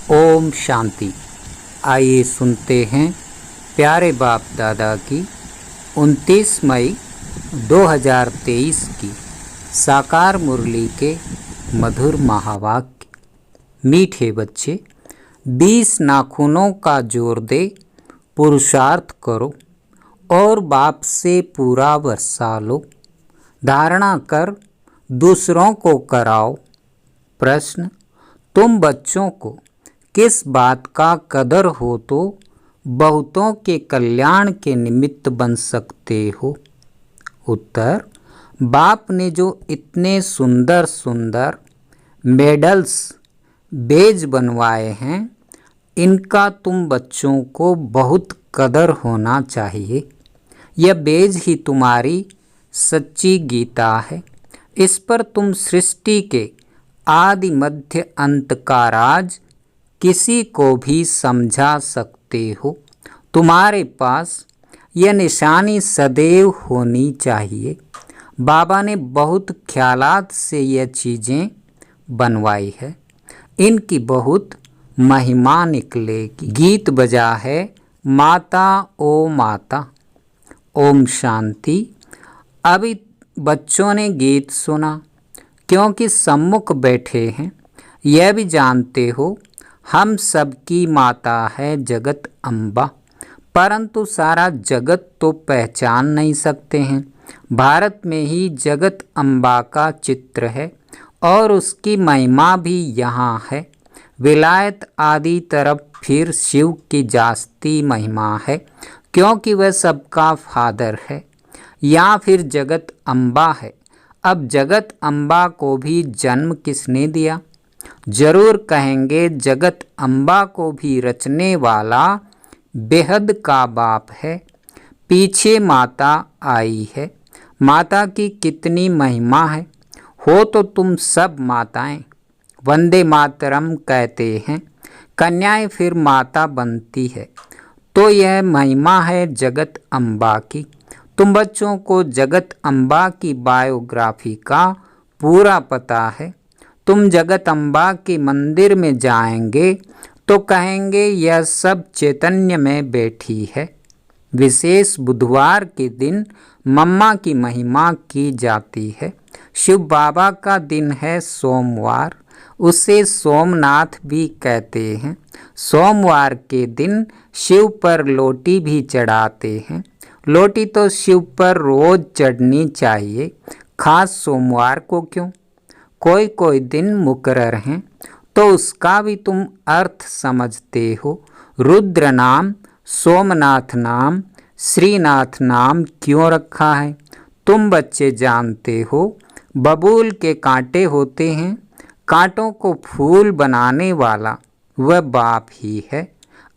ओम शांति। आइए सुनते हैं प्यारे बाप दादा की 29 मई 2023 की साकार मुरली के मधुर महावाक्य। मीठे बच्चे, 20 नाखूनों का जोर दे पुरुषार्थ करो और बाप से पूरा वर्षा लो। धारणा कर दूसरों को कराओ। प्रश्न: तुम बच्चों को किस बात का कदर हो तो बहुतों के कल्याण के निमित्त बन सकते हो? उत्तर: बाप ने जो इतने सुंदर सुंदर मेडल्स, बेज बनवाए हैं, इनका तुम बच्चों को बहुत कदर होना चाहिए। यह बेज ही तुम्हारी सच्ची गीता है। इस पर तुम सृष्टि के आदि मध्य अंत का राज किसी को भी समझा सकते हो। तुम्हारे पास यह निशानी सदैव होनी चाहिए। बाबा ने बहुत ख्यालात से यह चीज़ें बनवाई है। इनकी बहुत महिमा निकलेगी। गीत बजा है माता ओ माता। ओम शांति। अभी बच्चों ने गीत सुना क्योंकि सम्मुख बैठे हैं। यह भी जानते हो हम सबकी माता है जगत अम्बा, परंतु सारा जगत तो पहचान नहीं सकते हैं। भारत में ही जगत अम्बा का चित्र है और उसकी महिमा भी यहाँ है। विलायत आदि तरफ फिर शिव की जास्ती महिमा है क्योंकि वह सबका फादर है। यहाँ फिर जगत अम्बा है। अब जगत अम्बा को भी जन्म किसने दिया? जरूर कहेंगे जगत अम्बा को भी रचने वाला बेहद का बाप है। पीछे माता आई है। माता की कितनी महिमा है। हो तो तुम सब माताएं। वंदे मातरम कहते हैं। कन्याएं फिर माता बनती है। तो यह महिमा है जगत अम्बा की। तुम बच्चों को जगत अम्बा की बायोग्राफी का पूरा पता है। तुम जगत अम्बा के मंदिर में जाएंगे तो कहेंगे यह सब चैतन्य में बैठी है। विशेष बुधवार के दिन मम्मा की महिमा की जाती है। शिव बाबा का दिन है सोमवार। उसे सोमनाथ भी कहते हैं। सोमवार के दिन शिव पर लोटी भी चढ़ाते हैं। लोटी तो शिव पर रोज चढ़नी चाहिए, खास सोमवार को क्यों? कोई कोई दिन मुकर्रर हैं तो उसका भी तुम अर्थ समझते हो। रुद्र नाम, सोमनाथ नाम, श्रीनाथ नाम क्यों रखा है? तुम बच्चे जानते हो बबूल के कांटे होते हैं। कांटों को फूल बनाने वाला वह बाप ही है।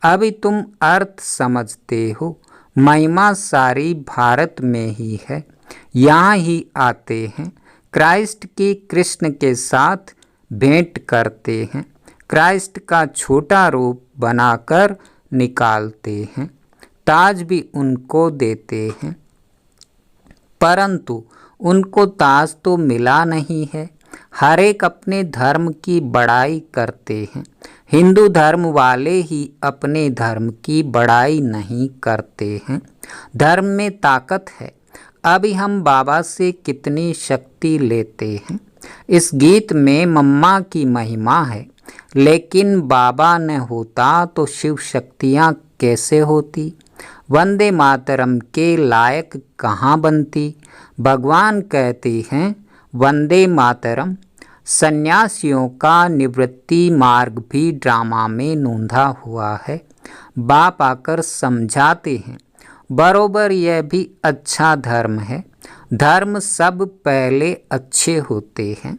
अभी तुम अर्थ समझते हो। महिमा सारी भारत में ही है। यहाँ ही आते हैं। क्राइस्ट की कृष्ण के साथ भेंट करते हैं। क्राइस्ट का छोटा रूप बनाकर निकालते हैं। ताज भी उनको देते हैं, परंतु उनको ताज तो मिला नहीं है। हर एक अपने धर्म की बड़ाई करते हैं। हिंदू धर्म वाले ही अपने धर्म की बड़ाई नहीं करते हैं। धर्म में ताकत है। अभी हम बाबा से कितनी शक्ति लेते हैं। इस गीत में मम्मा की महिमा है, लेकिन बाबा न होता तो शिव शक्तियाँ कैसे होती? वंदे मातरम के लायक कहाँ बनती? भगवान कहते हैं वंदे मातरम। सन्यासियों का निवृत्ति मार्ग भी ड्रामा में नोंधा हुआ है। बाप आकर समझाते हैं बरोबर यह भी अच्छा धर्म है। धर्म सब पहले अच्छे होते हैं।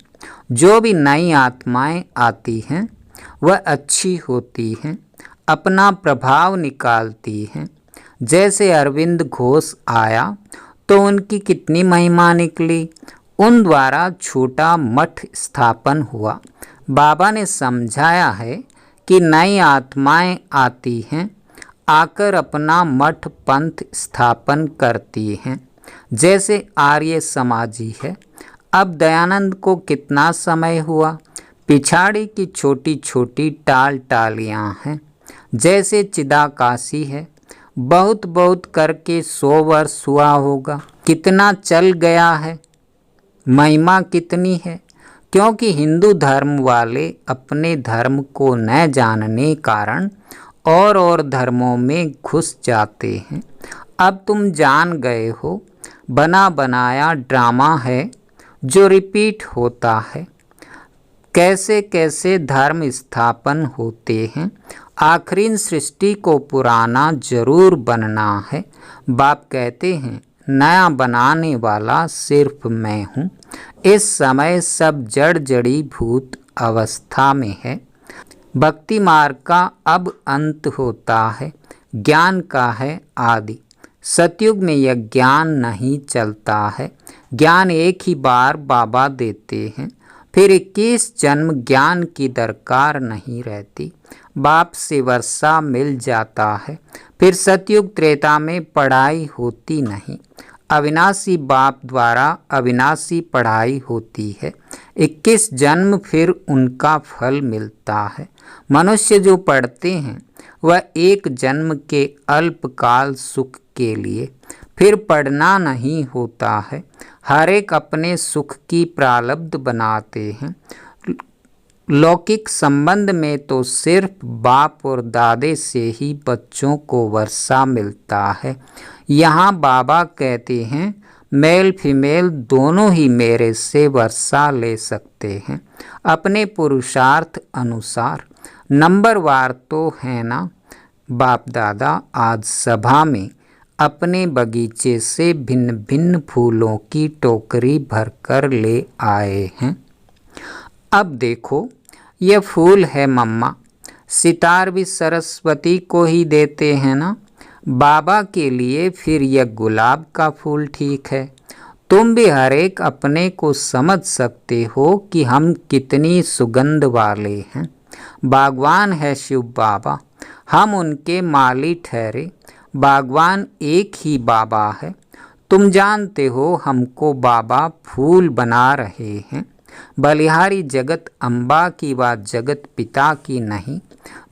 जो भी नई आत्माएं आती हैं वह अच्छी होती हैं, अपना प्रभाव निकालती हैं। जैसे अरविंद घोष आया तो उनकी कितनी महिमा निकली। उन द्वारा छोटा मठ स्थापन हुआ। बाबा ने समझाया है कि नई आत्माएं आती हैं, आकर अपना मठ पंथ स्थापन करती हैं। जैसे आर्य समाजी है। अब दयानंद को कितना समय हुआ? पिछाड़ी की छोटी छोटी टाल टालियाँ हैं, जैसे चिदाकाशी है। बहुत बहुत करके 100 वर्ष हुआ होगा। कितना चल गया है, महिमा कितनी है। क्योंकि हिंदू धर्म वाले अपने धर्म को न जानने कारण और धर्मों में घुस जाते हैं। अब तुम जान गए हो, बना बनाया ड्रामा है जो रिपीट होता है। कैसे कैसे धर्म स्थापन होते हैं। आखिर सृष्टि को पुराना जरूर बनना है। बाप कहते हैं नया बनाने वाला सिर्फ मैं हूँ। इस समय सब जड़ जड़ी भूत अवस्था में है। भक्ति मार्ग का अब अंत होता है, ज्ञान का है आदि। सतयुग में यह ज्ञान नहीं चलता है। ज्ञान एक ही बार बाबा देते हैं, फिर 21 जन्म ज्ञान की दरकार नहीं रहती। बाप से वर्षा मिल जाता है, फिर सतयुग त्रेता में पढ़ाई होती नहीं। अविनाशी बाप द्वारा अविनाशी पढ़ाई होती है। 21 जन्म फिर उनका फल मिलता है। मनुष्य जो पढ़ते हैं वह एक जन्म के अल्पकाल सुख के लिए, फिर पढ़ना नहीं होता है। हर एक अपने सुख की प्रारब्ध बनाते हैं। लौकिक संबंध में तो सिर्फ बाप और दादे से ही बच्चों को वर्षा मिलता है। यहाँ बाबा कहते हैं मेल फीमेल दोनों ही मेरे से वर्षा ले सकते हैं, अपने पुरुषार्थ अनुसार। नंबरवार तो है ना। बाप दादा आज सभा में अपने बगीचे से भिन्न भिन्न फूलों की टोकरी भरकर ले आए हैं। अब देखो ये फूल है मम्मा, सितार भी सरस्वती को ही देते हैं ना। बाबा के लिए फिर यह गुलाब का फूल ठीक है। तुम भी हर एक अपने को समझ सकते हो कि हम कितनी सुगंध वाले हैं। बागवान है शिव बाबा, हम उनके माली ठहरे। बागवान एक ही बाबा है। तुम जानते हो हमको बाबा फूल बना रहे हैं। बलिहारी जगत अम्बा की व जगत पिता की नहीं,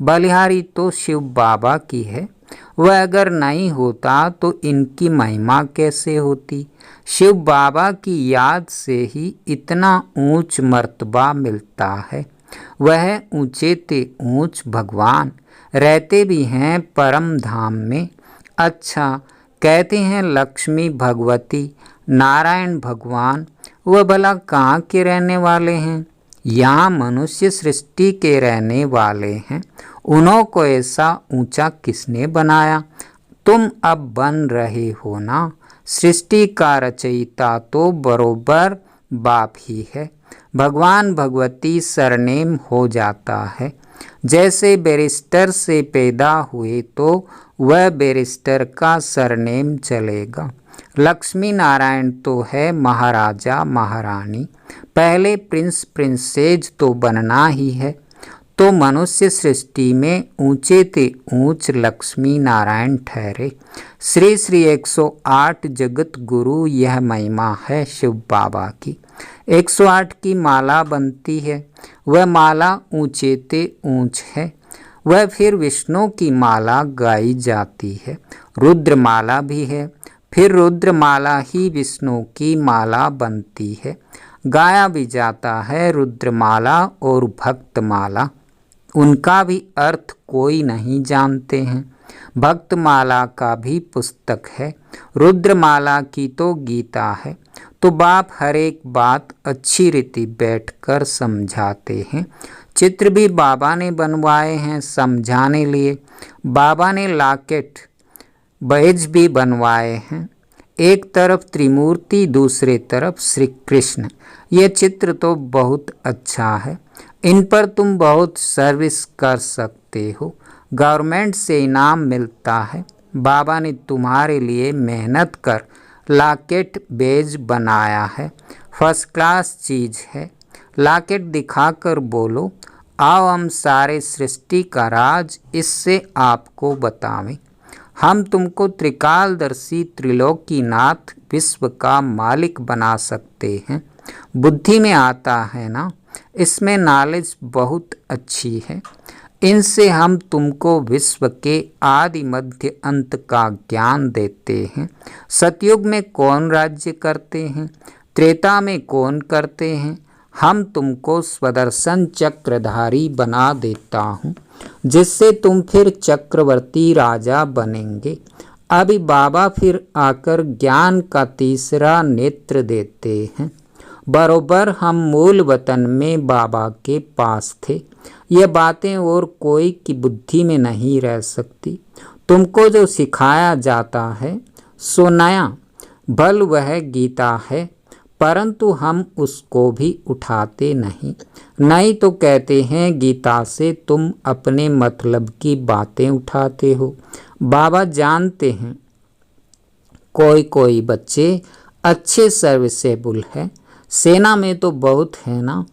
बलिहारी तो शिव बाबा की है। वह अगर नहीं होता तो इनकी महिमा कैसे होती। शिव बाबा की याद से ही इतना ऊंच मर्तबा मिलता है। वह ऊंचे ते ऊंच भगवान रहते भी हैं परम धाम में। अच्छा कहते हैं लक्ष्मी भगवती नारायण भगवान, वह भला कहाँ के रहने वाले हैं। यहाँ मनुष्य सृष्टि के रहने वाले हैं। उन्हों को ऐसा ऊंचा किसने बनाया। तुम अब बन रहे हो ना। सृष्टि का रचयिता तो बरोबर बाप ही है। भगवान भगवती सरनेम हो जाता है। जैसे बैरिस्टर से पैदा हुए तो वह बैरिस्टर का सरनेम चलेगा। लक्ष्मी नारायण तो है महाराजा महारानी, पहले प्रिंस प्रिंसेज तो बनना ही है। तो मनुष्य सृष्टि में ऊंचे ते ऊंच लक्ष्मी नारायण ठहरे। श्री श्री 108 जगत गुरु यह महिमा है शिव बाबा की। 108 की माला बनती है, वह माला ऊंचे ते ऊंच है। वह फिर विष्णु की माला गाई जाती है। रुद्र माला भी है, फिर रुद्र माला ही विष्णु की माला बनती है। गाया भी जाता है रुद्रमाला और भक्तमाला। उनका भी अर्थ कोई नहीं जानते हैं। भक्तमाला का भी पुस्तक है, रुद्रमाला की तो गीता है। तो बाप हर एक बात अच्छी रीति बैठकर समझाते हैं। चित्र भी बाबा ने बनवाए हैं समझाने लिए। बाबा ने लॉकेट बैज भी बनवाए हैं, एक तरफ त्रिमूर्ति दूसरे तरफ श्री कृष्ण। ये चित्र तो बहुत अच्छा है, इन पर तुम बहुत सर्विस कर सकते हो। गवर्नमेंट से इनाम मिलता है। बाबा ने तुम्हारे लिए मेहनत कर लॉकेट बेज बनाया है, फर्स्ट क्लास चीज़ है। लॉकेट दिखाकर बोलो आओ हम सारे सृष्टि का राज इससे आपको बतावें। हम तुमको त्रिकालदर्शी त्रिलोकीनाथ विश्व का मालिक बना सकते हैं। बुद्धि में आता है ना। इसमें नॉलेज बहुत अच्छी है। इनसे हम तुमको विश्व के आदि मध्य अंत का ज्ञान देते हैं। सतयुग में कौन राज्य करते हैं, त्रेता में कौन करते हैं। हम तुमको स्वदर्शन चक्रधारी बना देता हूँ, जिससे तुम फिर चक्रवर्ती राजा बनेंगे। अभी बाबा फिर आकर ज्ञान का तीसरा नेत्र देते हैं। बरोबर हम मूल वतन में बाबा के पास थे। ये बातें और कोई की बुद्धि में नहीं रह सकती। तुमको जो सिखाया जाता है सो नया भल वह गीता है, परंतु हम उसको भी उठाते नहीं तो कहते हैं गीता से तुम अपने मतलब की बातें उठाते हो। बाबा जानते हैं कोई कोई बच्चे अच्छे सर्विसेबल है। सेना में तो बहुत है ना,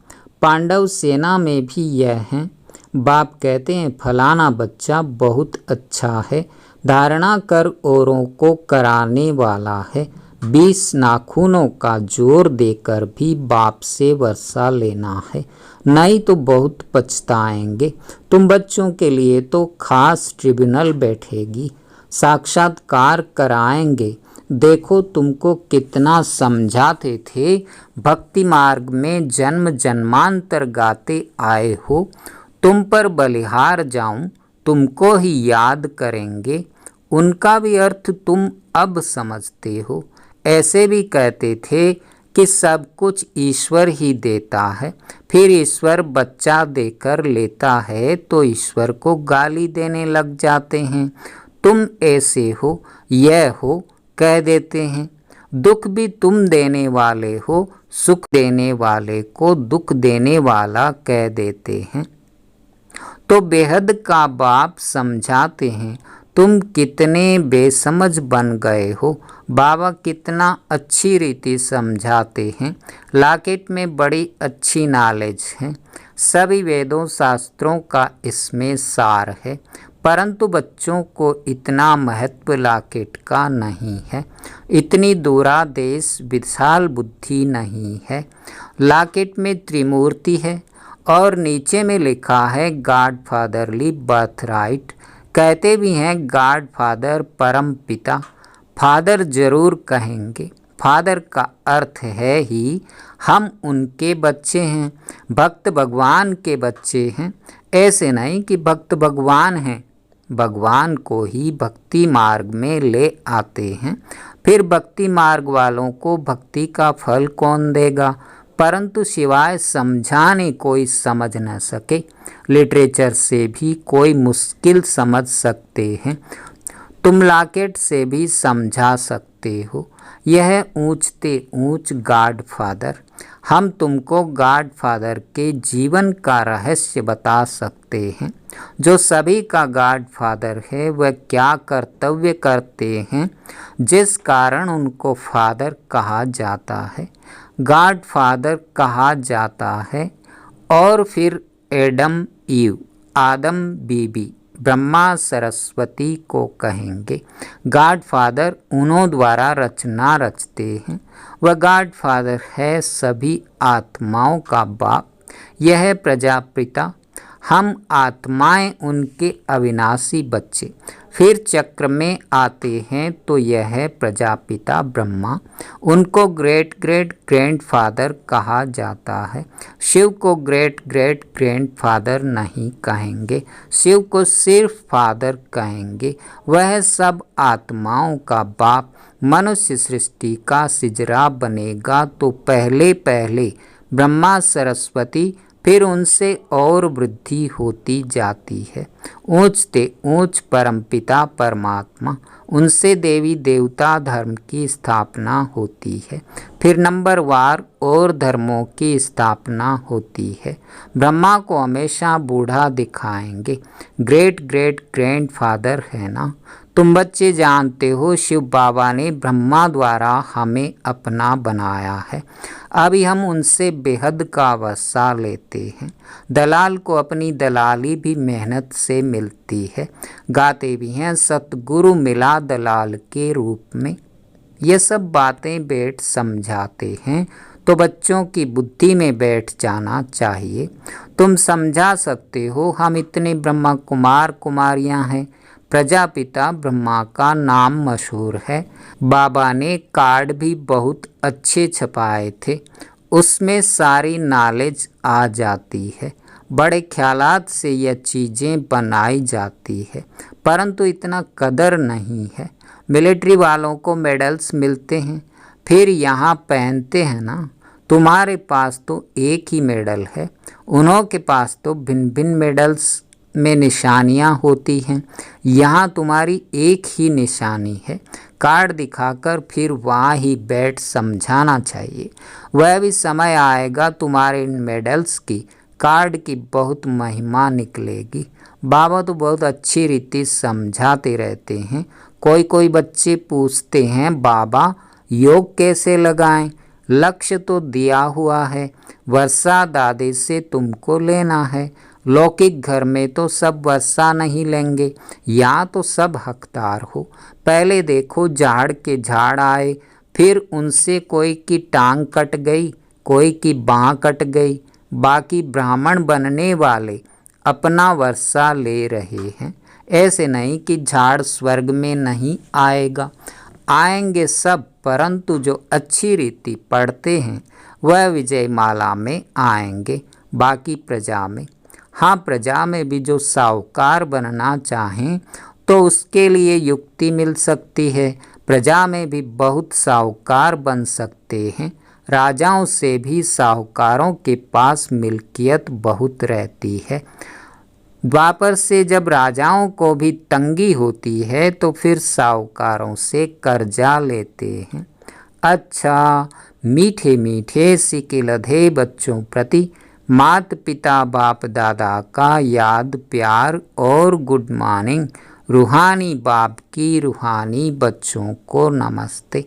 पांडव सेना में भी यह हैं। बाप कहते हैं फलाना बच्चा बहुत अच्छा है, धारणा कर औरों को कराने वाला है। 20 नाखूनों का जोर देकर भी बाप से वर्षा लेना है, नहीं तो बहुत पछताएंगे। तुम बच्चों के लिए तो खास ट्रिब्यूनल बैठेगी, साक्षात्कार कराएंगे। देखो तुमको कितना समझाते थे, भक्ति मार्ग में जन्म जन्मांतर गाते आए हो। तुम पर बलिहार जाऊं, तुमको ही याद करेंगे। उनका भी अर्थ तुम अब समझते हो। ऐसे भी कहते थे कि सब कुछ ईश्वर ही देता है, फिर ईश्वर बच्चा देकर लेता है तो ईश्वर को गाली देने लग जाते हैं। तुम ऐसे हो, यह हो कह देते हैं। दुख भी तुम देने वाले हो, सुख देने वाले को दुख देने वाला कह देते हैं। तो बेहद का बाप समझाते हैं तुम कितने बेसमझ बन गए हो। बाबा कितना अच्छी रीति समझाते हैं। लॉकेट में बड़ी अच्छी नॉलेज है, सभी वेदों शास्त्रों का इसमें सार है, परंतु बच्चों को इतना महत्व लॉकेट का नहीं है। इतनी दूरादेश विशाल बुद्धि नहीं है। लॉकेट में त्रिमूर्ति है और नीचे में लिखा है गॉड फादरली बर्थराइट। कहते भी हैं गॉड फादर परम पिता। फादर जरूर कहेंगे, फादर का अर्थ है ही हम उनके बच्चे हैं, भक्त भगवान के बच्चे हैं। ऐसे नहीं कि भक्त भगवान हैं, भगवान को ही भक्ति मार्ग में ले आते हैं। फिर भक्ति मार्ग वालों को भक्ति का फल कौन देगा, परंतु सिवाय समझाने कोई समझ न सके। लिटरेचर से भी कोई मुश्किल समझ सकते हैं, तुम लॉकेट से भी समझा सकते हो। यह ऊंचते ऊंच गॉड फादर। हम तुमको गॉड फादर के जीवन का रहस्य बता सकते हैं। जो सभी का गॉड फादर है वह क्या कर्तव्य करते हैं जिस कारण उनको फादर कहा जाता है, गॉड फादर कहा जाता है। और फिर एडम ईव, आदम बीबी, ब्रह्मा सरस्वती को कहेंगे गॉड फादर। उन्हों द्वारा रचना रचते हैं। वह गॉड फादर है सभी आत्माओं का बाप। यह है प्रजापिता, हम आत्माएं उनके अविनाशी बच्चे। फिर चक्र में आते हैं तो यह है प्रजापिता ब्रह्मा, उनको ग्रेट ग्रेट ग्रैंड फादर कहा जाता है। शिव को ग्रेट ग्रेट ग्रैंड फादर नहीं कहेंगे, शिव को सिर्फ फादर कहेंगे। वह सब आत्माओं का बाप। मनुष्य सृष्टि का सिजरा बनेगा तो पहले पहले ब्रह्मा सरस्वती, फिर उनसे और वृद्धि होती जाती है। ऊंचते ऊंच परमपिता परमात्मा, उनसे देवी देवता धर्म की स्थापना होती है। फिर नंबरवार और धर्मों की स्थापना होती है। ब्रह्मा को हमेशा बूढ़ा दिखाएंगे, ग्रेट ग्रेट ग्रैंड फादर है ना। तुम बच्चे जानते हो शिव बाबा ने ब्रह्मा द्वारा हमें अपना बनाया है। अभी हम उनसे बेहद का वसा लेते हैं। दलाल को अपनी दलाली भी मेहनत से मिलती है। गाते भी हैं सतगुरु मिला दलाल के रूप में। ये सब बातें बेट समझाते हैं। तो बच्चों की बुद्धि में बैठ जाना चाहिए। तुम समझा सकते हो हम इतने ब्रह्मा कुमार कुमारियां हैं। प्रजापिता ब्रह्मा का नाम मशहूर है। बाबा ने कार्ड भी बहुत अच्छे छपाए थे, उसमें सारी नॉलेज आ जाती है। बड़े ख्यालात से यह चीज़ें बनाई जाती है, परंतु इतना कदर नहीं है। मिलिट्री वालों को मेडल्स मिलते हैं, फिर यहाँ पहनते हैं ना। तुम्हारे पास तो एक ही मेडल है, उन्हों के पास तो भिन्न भिन्न मेडल्स में निशानियाँ होती हैं। यहाँ तुम्हारी एक ही निशानी है। कार्ड दिखाकर फिर वहाँ ही बैठ समझाना चाहिए। वह भी समय आएगा तुम्हारे इन मेडल्स की, कार्ड की बहुत महिमा निकलेगी। बाबा तो बहुत अच्छी रीति समझाते रहते हैं। कोई कोई बच्चे पूछते हैं बाबा योग कैसे लगाएं? लक्ष्य तो दिया हुआ है, वर्षा दादे से तुमको लेना है। लौकिक घर में तो सब वर्षा नहीं लेंगे, यहाँ तो सब हकदार हो। पहले देखो झाड़ के झाड़ आए, फिर उनसे कोई की टांग कट गई, कोई की बाँह कट गई। बाकी ब्राह्मण बनने वाले अपना वर्षा ले रहे हैं। ऐसे नहीं कि झाड़ स्वर्ग में नहीं आएगा, आएंगे सब, परंतु जो अच्छी रीति पढ़ते हैं वह विजयमाला में आएंगे, बाकी प्रजा में। हाँ, प्रजा में भी जो साहूकार बनना चाहें तो उसके लिए युक्ति मिल सकती है। प्रजा में भी बहुत साहूकार बन सकते हैं। राजाओं से भी साहूकारों के पास मिल्कियत बहुत रहती है। द्वापर से जब राजाओं को भी तंगी होती है तो फिर साहूकारों से कर्जा लेते हैं। अच्छा, मीठे मीठे सिके लधे बच्चों प्रति माता पिता बाप दादा का याद प्यार और गुड मॉर्निंग। रूहानी बाप की रूहानी बच्चों को नमस्ते।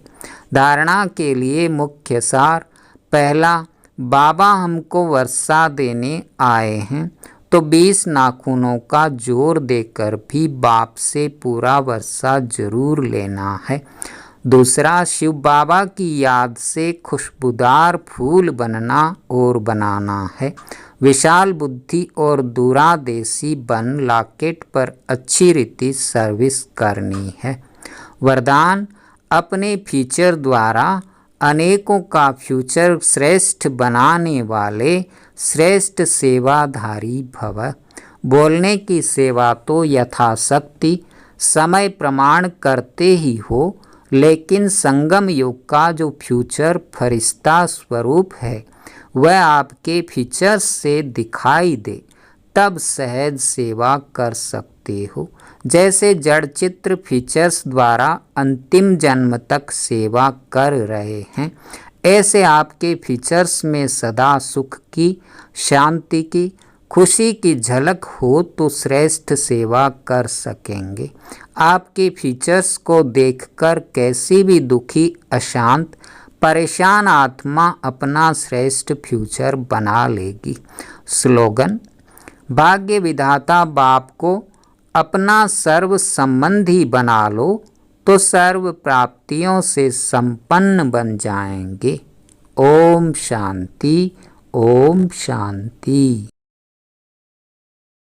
धारणा के लिए मुख्य सार। पहला, बाबा हमको वर्षा देने आए हैं तो 20 नाखूनों का जोर देकर भी बाप से पूरा वर्षा जरूर लेना है। दूसरा, शिव बाबा की याद से खुशबूदार फूल बनना और बनाना है। विशाल बुद्धि और दूरादेशी बन लॉकेट पर अच्छी रीति सर्विस करनी है। वरदान, अपने फीचर द्वारा अनेकों का फ्यूचर श्रेष्ठ बनाने वाले श्रेष्ठ सेवाधारी भव। बोलने की सेवा तो यथाशक्ति समय प्रमाण करते ही हो, लेकिन संगम युग का जो फ्यूचर फरिश्ता स्वरूप है वह आपके फीचर्स से दिखाई दे, तब सहज सेवा कर सकते हो। जैसे जड़ चित्र फीचर्स द्वारा अंतिम जन्म तक सेवा कर रहे हैं, ऐसे आपके फीचर्स में सदा सुख की, शांति की, खुशी की झलक हो तो श्रेष्ठ सेवा कर सकेंगे। आपके फीचर्स को देखकर कैसी भी दुखी, अशांत, परेशान आत्मा अपना श्रेष्ठ फ्यूचर बना लेगी। स्लोगन, भाग्य विधाता बाप को अपना सर्व संबंधी बना लो तो सर्व प्राप्तियों से संपन्न बन जाएंगे। ओम शांति, ओम शांति।